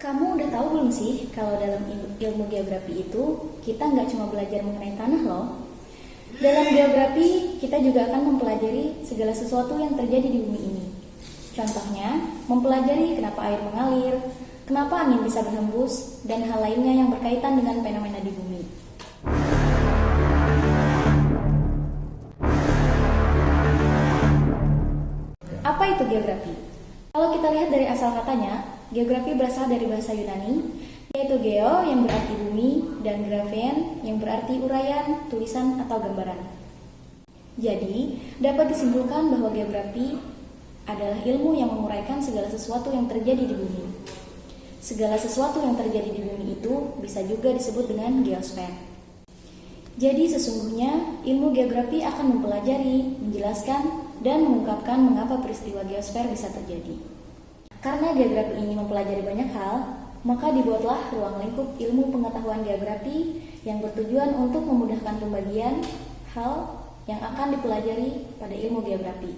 Kamu udah tahu belum sih kalau dalam ilmu geografi itu kita nggak cuma belajar mengenai tanah loh. Dalam geografi kita juga akan mempelajari segala sesuatu yang terjadi di bumi ini. Contohnya, mempelajari kenapa air mengalir, kenapa angin bisa berhembus, dan hal lainnya yang berkaitan dengan fenomena di bumi. Apa itu geografi? Kalau kita lihat dari asal katanya, geografi berasal dari bahasa Yunani, yaitu geo yang berarti bumi dan graphein yang berarti uraian, tulisan, atau gambaran. Jadi, dapat disimpulkan bahwa geografi adalah ilmu yang menguraikan segala sesuatu yang terjadi di bumi. Segala sesuatu yang terjadi di bumi itu bisa juga disebut dengan geosfer. Jadi sesungguhnya ilmu geografi akan mempelajari, menjelaskan, dan mengungkapkan mengapa peristiwa geosfer bisa terjadi. Karena geografi ini mempelajari banyak hal, maka dibuatlah ruang lingkup ilmu pengetahuan geografi yang bertujuan untuk memudahkan pembagian hal yang akan dipelajari pada ilmu geografi.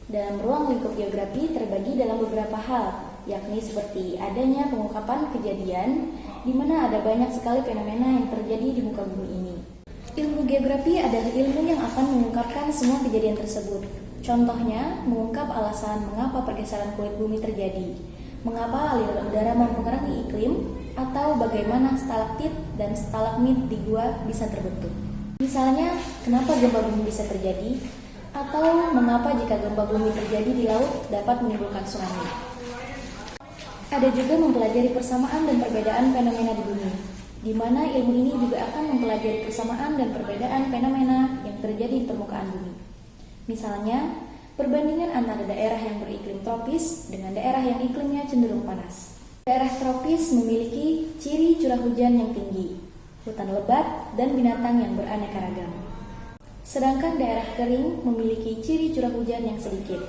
Dalam ruang lingkup geografi terbagi dalam beberapa hal, yakni seperti adanya pengungkapan kejadian, di mana ada banyak sekali fenomena yang terjadi di muka bumi ini. Ilmu geografi adalah ilmu yang akan mengungkapkan semua kejadian tersebut. Contohnya, mengungkap alasan mengapa pergeseran kulit bumi terjadi, mengapa aliran udara mempengaruhi iklim, atau bagaimana stalaktit dan stalagmit di gua bisa terbentuk. Misalnya, kenapa gempa bumi bisa terjadi, atau mengapa jika gempa bumi terjadi di laut dapat menimbulkan tsunami. Ada juga mempelajari persamaan dan perbedaan fenomena di bumi, di mana ilmu ini juga akan mempelajari persamaan dan perbedaan fenomena yang terjadi di permukaan bumi. Misalnya, perbandingan antara daerah yang beriklim tropis dengan daerah yang iklimnya cenderung panas. Daerah tropis memiliki ciri curah hujan yang tinggi, hutan lebat, dan binatang yang beraneka ragam. Sedangkan daerah kering memiliki ciri curah hujan yang sedikit,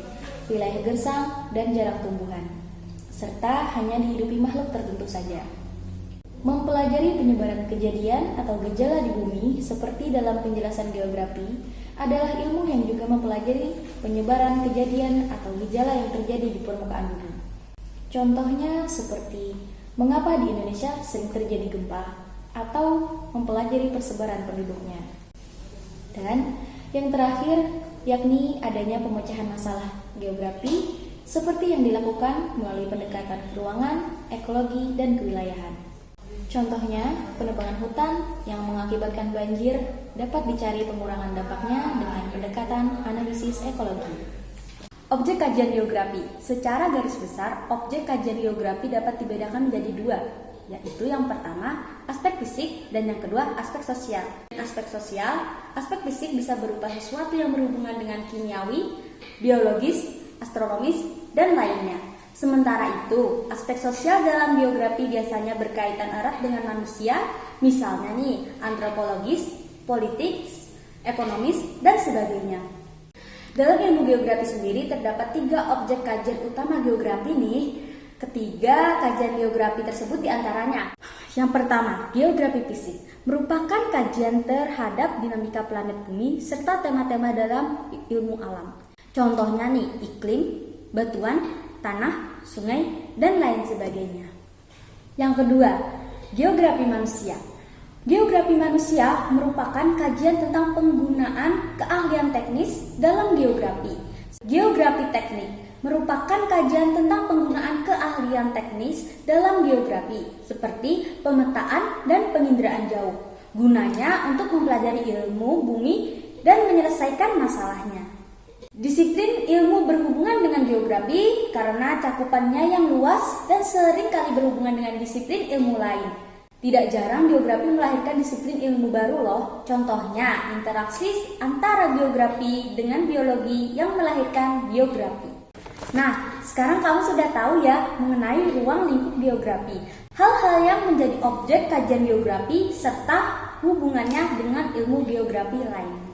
wilayah gersang, dan jarang tumbuhan, serta hanya dihidupi makhluk tertentu saja. Mempelajari penyebaran kejadian atau gejala di bumi seperti dalam penjelasan geografi adalah ilmu yang juga mempelajari penyebaran kejadian atau gejala yang terjadi di permukaan bumi. Contohnya seperti mengapa di Indonesia sering terjadi gempa atau mempelajari persebaran penduduknya. Dan yang terakhir yakni adanya pemecahan masalah geografi seperti yang dilakukan melalui pendekatan ruangan, ekologi, dan kewilayahan. Contohnya, penebangan hutan yang mengakibatkan banjir dapat dicari pengurangan dampaknya dengan pendekatan analisis ekologi. Objek kajian geografi. Secara garis besar, objek kajian geografi dapat dibedakan menjadi dua, yaitu yang pertama, aspek fisik, dan yang kedua, aspek sosial. Aspek fisik bisa berupa sesuatu yang berhubungan dengan kimiawi, biologis, astronomis, dan lainnya. Sementara itu, aspek sosial dalam geografi biasanya berkaitan erat dengan manusia, misalnya antropologis, politik, ekonomis, dan sebagainya. Dalam ilmu geografi sendiri terdapat 3 objek kajian utama geografi Ketiga kajian geografi tersebut diantaranya. Yang pertama, geografi fisik, merupakan kajian terhadap dinamika planet bumi serta tema-tema dalam ilmu alam. Contohnya iklim, batuan, tanah, sungai, dan lain sebagainya. Yang kedua, geografi manusia. Geografi manusia merupakan kajian tentang penggunaan keahlian teknis dalam geografi. Geografi teknik merupakan kajian tentang penggunaan keahlian teknis dalam geografi, seperti pemetaan dan penginderaan jauh. Gunanya untuk mempelajari ilmu bumi dan menyelesaikan masalahnya. Disiplin ilmu berhubungan dengan geografi karena cakupannya yang luas dan sering kali berhubungan dengan disiplin ilmu lain. Tidak jarang geografi melahirkan disiplin ilmu baru loh. Contohnya, interaksi antara geografi dengan biologi yang melahirkan biografi. Nah, sekarang kamu sudah tahu ya mengenai ruang lingkup geografi. Hal-hal yang menjadi objek kajian geografi serta hubungannya dengan ilmu geografi lain.